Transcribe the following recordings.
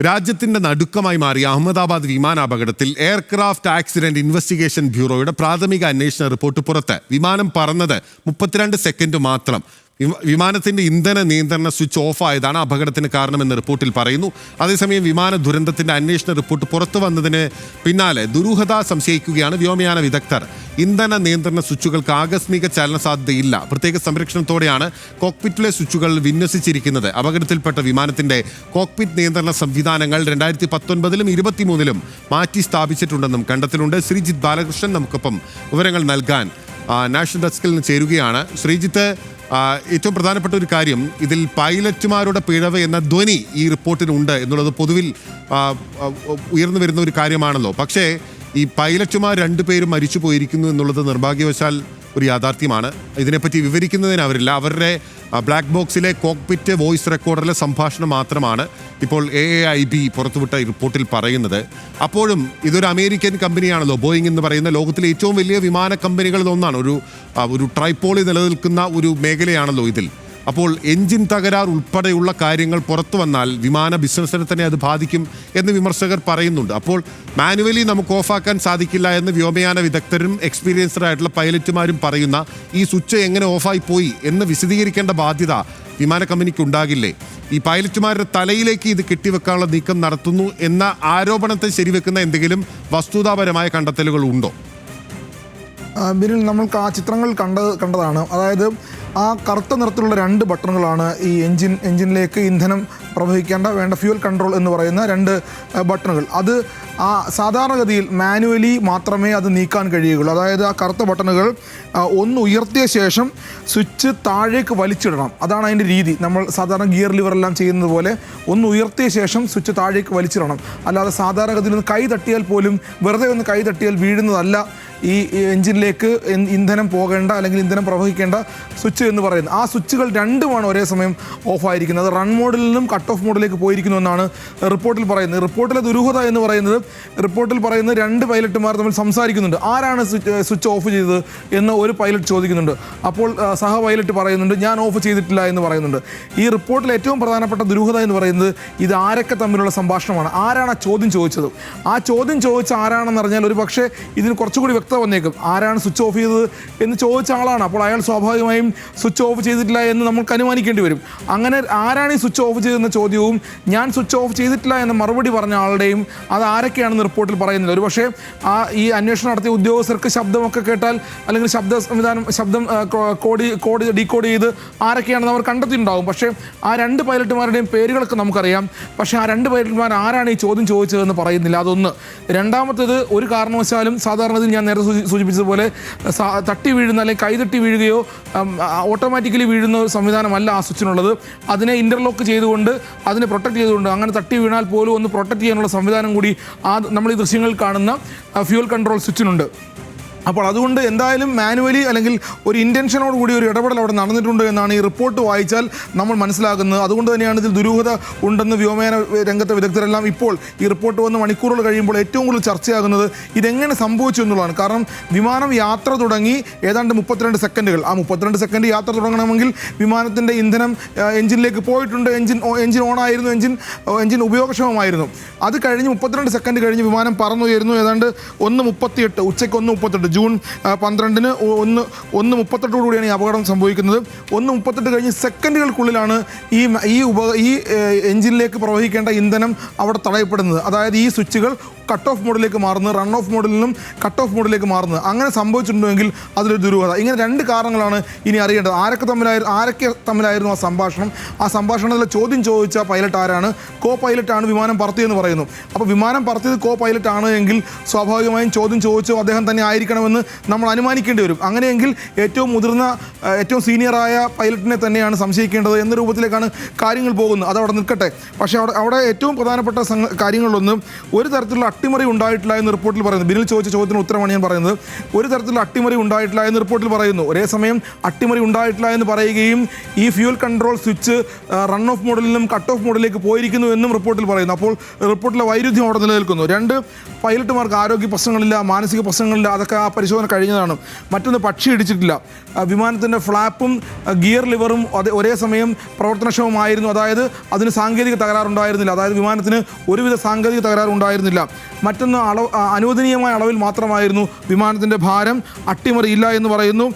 രാജ്യത്തിന്റെ നടുക്കമായി മാറിയ Ahmedabad വിമാനാപകടത്തിൽ aircraft accident investigation ബ്യൂറോയുടെ പ്രാഥമിക അന്വേഷണ റിപ്പോർട്ട് പുറത്ത്. വിമാനം പറന്നത് 32 സെക്കൻഡ് മാത്രം. വിമാനത്തിന്റെ ഇന്ധന നിയന്ത്രണ സ്വിച്ച് ഓഫ് ആയതാണ് അപകടത്തിന് കാരണമെന്ന് റിപ്പോർട്ടിൽ പറയുന്നു. അതേസമയം വിമാന ദുരന്തത്തിന്റെ അന്വേഷണ റിപ്പോർട്ട് പുറത്തു വന്നതിന് പിന്നാലെ ദുരൂഹത സംശയിക്കുകയാണ് വ്യോമയാന വിദഗ്ധർ. ഇന്ധന നിയന്ത്രണ സ്വിച്ചുകൾക്ക് ആകസ്മിക ചലന സാധ്യതയില്ല. പ്രത്യേക സംരക്ഷണത്തോടെയാണ് കോക്പിറ്റിലെ സ്വിച്ചുകൾ വിന്യസിച്ചിരിക്കുന്നത്. അപകടത്തിൽപ്പെട്ട വിമാനത്തിന്റെ കോക്പിറ്റ് നിയന്ത്രണ സംവിധാനങ്ങൾ 2019-ലും 2023-ലും മാറ്റി സ്ഥാപിച്ചിട്ടുണ്ടെന്നും കണ്ടെത്തലുണ്ട്. ശ്രീജിത്ത് ബാലകൃഷ്ണൻ നമുക്കൊപ്പം വിവരങ്ങൾ നൽകാൻ നാഷണൽ ഡെസ്കിൽ നിന്ന് ചേരുകയാണ്. ശ്രീജിത്ത്, ഏറ്റവും പ്രധാനപ്പെട്ട ഒരു കാര്യം, ഇതിൽ പൈലറ്റുമാരുടെ പിഴവ് എന്ന ധ്വനി ഈ റിപ്പോർട്ടിനുണ്ട് എന്നുള്ളത് പൊതുവിൽ ഉയർന്നു വരുന്ന ഒരു കാര്യമാണല്ലോ. പക്ഷേ ഈ പൈലറ്റുമാർ 2 പേരും മരിച്ചു പോയിരിക്കുന്നു എന്നുള്ളത് നിർഭാഗ്യവശാൽ ഒരു യാഥാർത്ഥ്യമാണ്. ഇതിനെപ്പറ്റി വിവരിക്കുന്നതിന് അവരില്ല. അവരുടെ ബ്ലാക്ക് ബോക്സിലെ കോക്പിറ്റ് വോയിസ് റെക്കോർഡറിലെ സംഭാഷണം മാത്രമാണ് ഇപ്പോൾ AAIB പുറത്തുവിട്ട റിപ്പോർട്ടിൽ പറയുന്നത്. അപ്പോഴും ഇതൊരു അമേരിക്കൻ കമ്പനിയാണല്ലോ. ബോയിങ് എന്ന് പറയുന്ന ലോകത്തിലെ ഏറ്റവും വലിയ വിമാന കമ്പനികളിൽ ഒന്നാണ്. ഒരു ട്രൈപ്പോളി നിലനിൽക്കുന്ന ഒരു മേഖലയാണല്ലോ ഇതിൽ. അപ്പോൾ എഞ്ചിൻ തകരാർ ഉൾപ്പെടെയുള്ള കാര്യങ്ങൾ പുറത്തു വന്നാൽ വിമാന ബിസിനസ്സിനെ തന്നെ അത് ബാധിക്കും എന്ന് വിമർശകർ പറയുന്നുണ്ട്. അപ്പോൾ മാനുവലി നമുക്ക് ഓഫാക്കാൻ സാധിക്കില്ല എന്ന് വ്യോമയാന വിദഗ്ധരും എക്സ്പീരിയൻസ്ഡ് ആയിട്ടുള്ള പൈലറ്റുമാരും പറയുന്ന ഈ സ്വിച്ച് എങ്ങനെ ഓഫായി പോയി എന്ന് വിശദീകരിക്കേണ്ട ബാധ്യത വിമാന കമ്പനിക്ക് ഉണ്ടാകില്ലേ? ഈ പൈലറ്റുമാരുടെ തലയിലേക്ക് ഇത് കെട്ടിവെക്കാനുള്ള നീക്കം നടത്തുന്നു എന്ന ആരോപണത്തെ ശരിവെക്കുന്ന എന്തെങ്കിലും വസ്തുതാപരമായ കണ്ടെത്തലുകൾ ഉണ്ടോ? ബിനിൽ, നമ്മൾക്ക് ആ ചിത്രങ്ങൾ കണ്ടതാണ്. അതായത് ആ കറുത്ത നിറത്തിലുള്ള 2 ബട്ടണുകളാണ് ഈ എഞ്ചിനിലേക്ക് ഇന്ധനം പ്രവഹിക്കേണ്ട ഫ്യൂൽ കൺട്രോൾ എന്ന് പറയുന്ന 2 ബട്ടണുകൾ. അത് സാധാരണഗതിയിൽ മാനുവലി മാത്രമേ അത് നീക്കാൻ കഴിയുകയുള്ളൂ. അതായത് ആ കറുത്ത ബട്ടണുകൾ ഒന്ന് ഉയർത്തിയ ശേഷം സ്വിച്ച് താഴേക്ക് വലിച്ചിടണം. അതാണ് അതിൻ്റെ രീതി. നമ്മൾ സാധാരണ ഗിയർ ലിവറെല്ലാം ചെയ്യുന്നത് പോലെ ഒന്ന് ഉയർത്തിയ ശേഷം സ്വിച്ച് താഴേക്ക് വലിച്ചിടണം. അല്ലാതെ സാധാരണഗതിയിൽ ഒന്ന് കൈ തട്ടിയാൽ പോലും, വെറുതെ ഒന്ന് കൈ തട്ടിയാൽ വീഴുന്നതല്ല ഈ എഞ്ചിനിലേക്ക് ഇന്ധനം പോകേണ്ട അല്ലെങ്കിൽ ഇന്ധനം പ്രവഹിക്കേണ്ട സ്വിച്ച് എന്ന് പറയുന്നത്. ആ സ്വിച്ചുകൾ 2ഉമാണ് ഒരേ സമയം ഓഫായിരിക്കുന്നത്. റൺ മോഡിൽ നിന്നും കട്ട് ഓഫ് മോഡിലേക്ക് പോയിരിക്കുന്നു എന്നാണ് റിപ്പോർട്ടിൽ പറയുന്നത്. റിപ്പോർട്ടിലെ ദുരൂഹത എന്ന് പറയുന്നത്, റിപ്പോർട്ടിൽ പറയുന്നത് 2 പൈലറ്റുമാർ തമ്മിൽ സംസാരിക്കുന്നുണ്ട്. ആരാണ് സ്വിച്ച് ഓഫ് ചെയ്തത് എന്ന് ഒരു പൈലറ്റ് ചോദിക്കുന്നുണ്ട്. അപ്പോൾ സഹ പൈലറ്റ് പറയുന്നുണ്ട്, ഞാൻ ഓഫ് ചെയ്തിട്ടില്ല എന്ന് പറയുന്നുണ്ട്. ഈ റിപ്പോർട്ടിൽ ഏറ്റവും പ്രധാനപ്പെട്ട ദുരൂഹത എന്ന് പറയുന്നത് ഇത് ആരൊക്കെ തമ്മിലുള്ള സംഭാഷണമാണ്. ആരാണ് ആ ചോദ്യം ചോദിച്ചത്? ആ ചോദ്യം ചോദിച്ച ആരാണെന്ന് അറിഞ്ഞാൽ ഒരു പക്ഷേ ഇതിന് കുറച്ചുകൂടി വ്യക്തത വന്നേക്കും. ആരാണ് സ്വിച്ച് ഓഫ് ചെയ്തത് എന്ന് ചോദിച്ച ആളാണ്. അപ്പോൾ അയാൾ സ്വാഭാവികമായും സ്വിച്ച് ഓഫ് ചെയ്തിട്ടില്ല എന്ന് നമുക്ക് അനുമാനിക്കേണ്ടി വരും. അങ്ങനെ ആരാണ് ഈ സ്വിച്ച് ഓഫ് ചെയ്തെന്ന ചോദ്യവും ഞാൻ സ്വിച്ച് ഓഫ് ചെയ്തിട്ടില്ല എന്ന മറുപടി പറഞ്ഞ ആളുടെയും അത് ആരൊക്കെയാണെന്ന് റിപ്പോർട്ടിൽ പറയുന്നില്ല. ഒരു പക്ഷേ ഈ അന്വേഷണം നടത്തിയ ഉദ്യോഗസ്ഥർക്ക് ശബ്ദമൊക്കെ കേട്ടാൽ, അല്ലെങ്കിൽ ശബ്ദം ഡീകോഡ് ചെയ്ത് ആരൊക്കെയാണെന്ന് അവർ കണ്ടെത്തിയിട്ടുണ്ടാകും. പക്ഷേ ആ 2 പൈലറ്റുമാരുടെയും പേരുകളൊക്കെ നമുക്കറിയാം. പക്ഷേ ആ 2 പൈലറ്റുമാർ ആരാണ് ഈ ചോദ്യം ചോദിച്ചതെന്ന് പറയുന്നില്ല. അതൊന്ന്. രണ്ടാമത്തേത്, ഒരു കാരണവശാലും സാധാരണ ഞാൻ നേരത്തെ സൂചിപ്പിച്ചതുപോലെ തട്ടി വീഴുന്ന അല്ലെങ്കിൽ കൈതട്ടി വീഴുകയോ ഓട്ടോമാറ്റിക്കലി വീഴുന്ന ഒരു സംവിധാനമല്ല ആ സ്വിച്ചിനുള്ളത്. അതിനെ ഇൻ്റർലോക്ക് ചെയ്തുകൊണ്ട്, അതിനെ പ്രൊട്ടക്ട് ചെയ്തുകൊണ്ട്, അങ്ങനെ തട്ടി വീണാൽ പോലും ഒന്ന് പ്രൊട്ടക്ട് ചെയ്യാനുള്ള സംവിധാനം കൂടി നമ്മൾ ഈ ദൃശ്യങ്ങളിൽ കാണുന്ന ഫ്യൂൽ കൺട്രോൾ സ്വിച്ചിനുണ്ട്. അപ്പോൾ അതുകൊണ്ട് എന്തായാലും മാനുവലി അല്ലെങ്കിൽ ഒരു ഇൻറ്റൻഷനോട് കൂടി ഒരു ഇടപെടൽ അവിടെ നടന്നിട്ടുണ്ട് എന്നാണ് ഈ റിപ്പോർട്ട് വായിച്ചാൽ നമ്മൾ മനസ്സിലാക്കുന്നത്. അതുകൊണ്ട് തന്നെയാണ് ഇതിൽ ദുരൂഹത ഉണ്ടെന്ന് വ്യോമയാന രംഗത്തെ വിദഗ്ധരെല്ലാം ഇപ്പോൾ ഈ റിപ്പോർട്ട് വന്ന് മണിക്കൂറുകൾ കഴിയുമ്പോൾ ഏറ്റവും കൂടുതൽ ചർച്ചയാകുന്നത് ഇതെങ്ങനെ സംഭവിച്ചു എന്നുള്ളതാണ്. കാരണം വിമാനം യാത്ര തുടങ്ങി ഏതാണ്ട് 32 സെക്കൻഡുകൾ. ആ 32 സെക്കൻഡ് യാത്ര തുടങ്ങണമെങ്കിൽ വിമാനത്തിൻ്റെ ഇന്ധനം എഞ്ചിനിലേക്ക് പോയിട്ടുണ്ട്. എഞ്ചിൻ ഓണായിരുന്നു, എഞ്ചിൻ ഉപയോഗക്ഷമമായിരുന്നു. അത് കഴിഞ്ഞ് 32 സെക്കൻഡ് കഴിഞ്ഞ് വിമാനം പറന്നുയരുന്നു. ഏതാണ്ട് 1:38, ഉച്ചയ്ക്ക് 1:38, ജൂൺ 12-ന് 1:38 ഈ അപകടം സംഭവിക്കുന്നത്. 1:38 കഴിഞ്ഞ് സെക്കൻഡുകൾക്കുള്ളിലാണ് ഈ എഞ്ചിനിലേക്ക് പ്രവഹിക്കേണ്ട ഇന്ധനം അവിടെ തടയപ്പെടുന്നത്. അതായത് ഈ സ്വിച്ചുകൾ കട്ട് ഓഫ് മോഡിലേക്ക് മാറുന്നത്, റൺ ഓഫ് മോഡിൽ നിന്നും കട്ട് ഓഫ് മോഡിലേക്ക് മാറുന്നത്. അങ്ങനെ സംഭവിച്ചിട്ടുണ്ടെങ്കിൽ അതിലൊരു ദുരൂഹത. ഇങ്ങനെ 2 കാരണങ്ങളാണ് ഇനി അറിയേണ്ടത്. ആരൊക്കെ തമ്മിലായിരുന്നു ആ സംഭാഷണം? ആ സംഭാഷണത്തിലെ ചോദ്യം ചോദിച്ച പൈലറ്റ് ആരാണ്? കോ പൈലറ്റാണ് വിമാനം പറത്തിയെന്ന് പറയുന്നു. അപ്പോൾ വിമാനം പറത്തിയത് കോ പൈലറ്റ് ആണ് എങ്കിൽ സ്വാഭാവികമായും ചോദ്യം ചോദിച്ചോ അദ്ദേഹം തന്നെ ആയിരിക്കണമെന്ന് നമ്മൾ അനുമാനിക്കേണ്ടി വരും. അങ്ങനെയെങ്കിൽ ഏറ്റവും മുതിർന്ന, ഏറ്റവും സീനിയറായ പൈലറ്റിനെ തന്നെയാണ് സംശയിക്കേണ്ടത് എന്ന രൂപത്തിലേക്കാണ് കാര്യങ്ങൾ പോകുന്നത്. അതവിടെ നിൽക്കട്ടെ. പക്ഷേ അവിടെ ഏറ്റവും പ്രധാനപ്പെട്ട കാര്യങ്ങളിലൊന്ന്, ഒരു തരത്തിലുള്ള അട്ടിമറി ഉണ്ടായിട്ടില്ല എന്ന് റിപ്പോർട്ടിൽ പറയുന്നു. ബിനിൽ ചോദിച്ച ചോദ്യത്തിന് ഉത്തരമാണ് ഞാൻ പറയുന്നത്. ഒരു തരത്തിലുള്ള അട്ടിമറി ഉണ്ടായിട്ടില്ല എന്ന് റിപ്പോർട്ടിൽ പറയുന്നു. ഒരേ സമയം അട്ടിമറി ഉണ്ടായിട്ടില്ല എന്ന് പറയുകയും ഈ fuel control switch run off മോഡിൽ നിന്നും കട്ട് ഓഫ് മോഡിലേക്ക് പോയിരിക്കുന്നു എന്നും റിപ്പോർട്ടിൽ പറയുന്നു. അപ്പോൾ റിപ്പോർട്ടിലെ വൈരുദ്ധ്യം അവിടെ നിലനിൽക്കുന്നു. 2 പൈലറ്റുമാർക്ക് ആരോഗ്യ പ്രശ്നങ്ങളില്ല, മാനസിക പ്രശ്നങ്ങളില്ല. അതൊക്കെ ആ പരിശോധന കഴിഞ്ഞതാണ്. മറ്റൊന്ന് പക്ഷി ഇടിച്ചിട്ടില്ല. വിമാനത്തിൻ്റെ ഫ്ലാപ്പും ഗിയർ ലിവറും ഒരേ സമയം പ്രവർത്തനക്ഷമമായിരുന്നു. അതായത് അതിന് സാങ്കേതിക തകരാറുണ്ടായിരുന്നില്ല. അതായത് വിമാനത്തിന് ഒരുവിധ സാങ്കേതിക തകരാറുണ്ടായിരുന്നില്ല. മറ്റൊന്ന് അനുവദനീയമായ അളവിൽ മാത്രമായിരുന്നു വിമാനത്തിൻ്റെ ഭാരം. അട്ടിമറിയില്ല എന്ന് പറയുന്നു.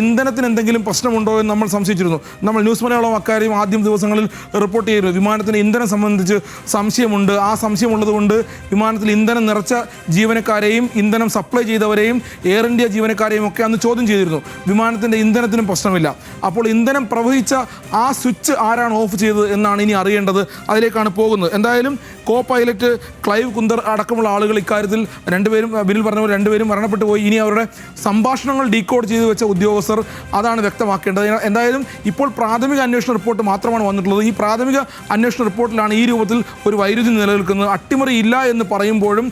ഇന്ധനത്തിന് എന്തെങ്കിലും പ്രശ്നമുണ്ടോ എന്ന് നമ്മൾ സംശയിച്ചിരുന്നു. നമ്മൾ ന്യൂസ് മലയാളം അക്കാര്യം ആദ്യം ദിവസങ്ങളിൽ റിപ്പോർട്ട് ചെയ്തിരുന്നു. വിമാനത്തിന് ഇന്ധനം സംബന്ധിച്ച് സംശയമുണ്ട്. ആ സംശയമുള്ളതുകൊണ്ട് വിമാനത്തിൽ ഇന്ധനം നിറച്ച ജീവനക്കാരെയും ഇന്ധനം സപ്ലൈ ചെയ്തവരെയും എയർ ഇന്ത്യ ജീവനക്കാരെയും ഒക്കെ അന്ന് ചോദ്യം ചെയ്തിരുന്നു. വിമാനത്തിൻ്റെ ഇന്ധനത്തിനും പ്രശ്നമില്ല. അപ്പോൾ ഇന്ധനം പ്രവഹിച്ച ആ സ്വിച്ച് ആരാണ് ഓഫ് ചെയ്തത് എന്നാണ് ഇനി അറിയേണ്ടത്. അതിലേക്കാണ് പോകുന്നത്. എന്തായാലും കോ പൈലറ്റ് ക്ലൈവ് കുന്ദർ അടക്കമുള്ള ആളുകൾ ഇക്കാര്യത്തിൽ ബിനിൽ പറഞ്ഞ പോലെ രണ്ടുപേരും മരണപ്പെട്ടു പോയി. ഇനി അവരുടെ സംഭാഷണങ്ങൾ ഡീകോഡ് ചെയ്തു വെച്ച ഉദ്യോഗസ്ഥർ അതാണ് വ്യക്തമാക്കേണ്ടത്. എന്തായാലും ഇപ്പോൾ പ്രാഥമിക അന്വേഷണ റിപ്പോർട്ട് മാത്രമാണ് വന്നിട്ടുള്ളത്. ഈ പ്രാഥമിക അന്വേഷണ റിപ്പോർട്ടിലാണ് ഈ രൂപത്തിൽ ഒരു വൈരുദ്ധ്യം നിലനിൽക്കുന്നത്. അട്ടിമറി ഇല്ല എന്ന് പറയുമ്പോഴും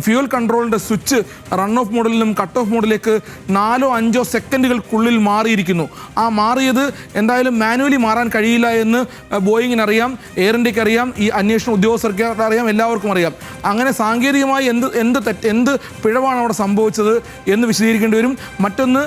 ഫ്യൂവൽ കൺട്രോളിൻ്റെ സ്വിച്ച് റൺ ഓഫ് മോഡിൽ നിന്നും കട്ട് ഓഫ് മോഡിലേക്ക് 4-5 സെക്കൻഡുകൾക്കുള്ളിൽ മാറിയിരിക്കുന്നു. ആ മാറിയത് എന്തായാലും മാനുവലി മാറാൻ കഴിയില്ല എന്ന് ബോയിങ്ങിനറിയാം, എയർ ഇന്ത്യക്ക് അറിയാം, ഈ അന്വേഷണ ഉദ്യോഗസ്ഥർക്ക് അറിയാം, എല്ലാവർക്കും അറിയാം. അങ്ങനെ സാങ്കേതികമായി എന്ത് പിഴവാണ് അവിടെ സംഭവിച്ചത് എന്ന് വിശദീകരിക്കേണ്ടി വരും. മറ്റൊന്ന്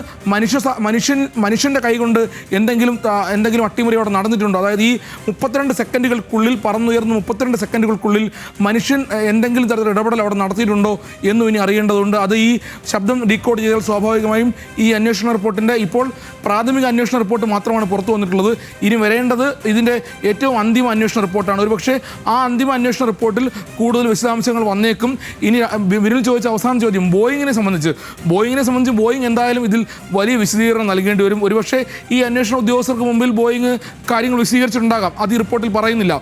മനുഷ്യൻ്റെ കൈകൊണ്ട് എന്തെങ്കിലും അട്ടിമറി അവിടെ നടന്നിട്ടുണ്ടോ? അതായത് ഈ 32 സെക്കൻഡുകൾക്കുള്ളിൽ പറന്നുയർന്ന് 32 സെക്കൻഡുകൾക്കുള്ളിൽ മനുഷ്യൻ എന്തെങ്കിലും തരത്തിലുള്ള ഇടപെടൽ അവിടെ നടത്തിയിട്ടുണ്ടോ എന്നും ഇനി അറിയേണ്ടതുണ്ട്. അത് ഈ ശബ്ദം ഡീകോഡ് ചെയ്താൽ സ്വാഭാവികമായും ഈ അന്വേഷണ റിപ്പോർട്ടിൻ്റെ ഇപ്പോൾ പ്രാഥമിക അന്വേഷണ റിപ്പോർട്ട് മാത്രമാണ് പുറത്തു വന്നിട്ടുള്ളത്. ഇനി വരേണ്ടത് ഇതിൻ്റെ ഏറ്റവും അന്തിമ അന്വേഷണ റിപ്പോർട്ടാണ്. ഒരുപക്ഷെ ആ അന്തിമ അന്വേഷണ റിപ്പോർട്ടിൽ കൂടുതൽ വിശദാംശങ്ങൾ വന്നേക്കും. ഇനി ബിനിൽ ചോദിച്ച അവസാന ചോദ്യം ബോയിങ്ങിനെ സംബന്ധിച്ച് ബോയിങ് എന്തായാലും ഇതിൽ വലിയ വിശദീകരണം നൽകേണ്ടി വരും. ഒരുപക്ഷെ ഈ അന്വേഷണ ഉദ്യോഗസ്ഥർക്ക് മുമ്പിൽ ബോയിങ് കാര്യങ്ങൾ വിശദീകരിച്ചിട്ടുണ്ടാകാം. അത് ഈ റിപ്പോർട്ടിൽ പറയുന്നില്ല.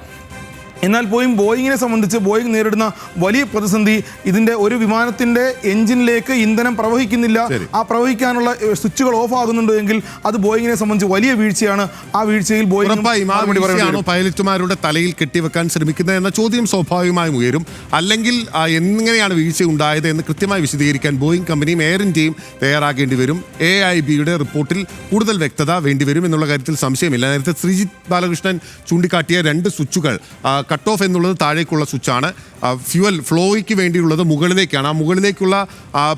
എന്നാൽ ബോയിങ്ങിനെ സംബന്ധിച്ച് ബോയിങ് നേരിടുന്ന വലിയ പ്രതിസന്ധി ഇതിൻ്റെ ഒരു വിമാനത്തിൻ്റെ എഞ്ചിനിലേക്ക് ഇന്ധനം പ്രവഹിക്കുന്നില്ല. ആ പ്രവഹിക്കാനുള്ള സ്വിച്ചുകൾ ഓഫ് ആകുന്നുണ്ട് എങ്കിൽ അത് ബോയിങ്ങിനെ സംബന്ധിച്ച് വലിയ വീഴ്ചയാണ്. ആ വീഴ്ചയിൽ പൈലറ്റുമാരുടെ തലയിൽ കെട്ടിവെക്കാൻ ശ്രമിക്കുന്നത് എന്ന ചോദ്യം സ്വാഭാവികമായും ഉയരും. അല്ലെങ്കിൽ എങ്ങനെയാണ് വീഴ്ച ഉണ്ടായത് എന്ന് കൃത്യമായി വിശദീകരിക്കാൻ ബോയിങ് കമ്പനിയും എയർ ഇന്ത്യയും തയ്യാറാകേണ്ടി വരും. AIBയുടെ റിപ്പോർട്ടിൽ കൂടുതൽ വ്യക്തത വേണ്ടിവരും എന്നുള്ള കാര്യത്തിൽ സംശയമില്ല. നേരത്തെ ശ്രീജിത്ത് ബാലകൃഷ്ണൻ ചൂണ്ടിക്കാട്ടിയ 2 സ്വിച്ചുകൾ കട്ട് ഓഫ് എന്നുള്ളത് താഴേക്കുള്ള സ്വിച്ചാണ്. ഫ്യൂവൽ ഫ്ലോയ്ക്ക് വേണ്ടിയുള്ളത് മുകളിലേക്കാണ്. ആ മുകളിലേക്കുള്ള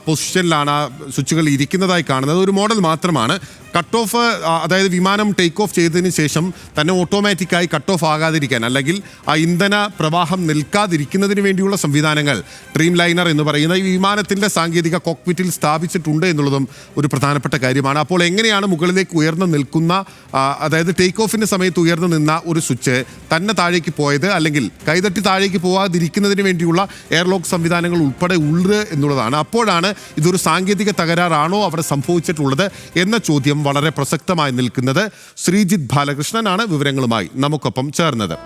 പൊസിഷനിലാണ് ആ സ്വിച്ചുകൾ ഇരിക്കുന്നതായി കാണുന്നത്. ഒരു മോഡൽ മാത്രമാണ്. കട്ട് ഓഫ് അതായത് വിമാനം ടേക്ക് ഓഫ് ചെയ്തതിന് ശേഷം തന്നെ ഓട്ടോമാറ്റിക്കായി കട്ട് ഓഫ് ആകാതിരിക്കാൻ അല്ലെങ്കിൽ ആ ഇന്ധന പ്രവാഹം നിൽക്കാതിരിക്കുന്നതിന് വേണ്ടിയുള്ള സംവിധാനങ്ങൾ ഡ്രീം ലൈനർ എന്ന് പറയുന്ന ഈ വിമാനത്തിൻ്റെ സാങ്കേതിക കോക്പിറ്റിൽ സ്ഥാപിച്ചിട്ടുണ്ട് എന്നുള്ളതും ഒരു പ്രധാനപ്പെട്ട കാര്യമാണ്. അപ്പോൾ എങ്ങനെയാണ് മുകളിലേക്ക് ഉയർന്നു നിൽക്കുന്ന അതായത് ടേക്ക് ഓഫിൻ്റെ സമയത്ത് ഉയർന്നു നിന്ന ഒരു സ്വിച്ച് തന്നെ താഴേക്ക് പോയത് അല്ലെങ്കിൽ കൈതട്ടി താഴേക്ക് പോകാതിരിക്കുന്നതിന് വേണ്ടിയുള്ള എയർലോക്ക് സംവിധാനങ്ങൾ ഉൾപ്പെടെ ഉള്ളത് എന്നുള്ളതാണ്. അപ്പോഴാണ് ഇതൊരു സാങ്കേതിക തകരാറാണോ അവിടെ സംഭവിച്ചിട്ടുള്ളത് എന്ന ചോദ്യം വളരെ പ്രസക്തമായി നിൽക്കുന്നത്. ശ്രീജിത്ത് ബാലകൃഷ്ണനാണ് വിവരങ്ങളുമായി നമുക്കൊപ്പം ചേർന്നത്.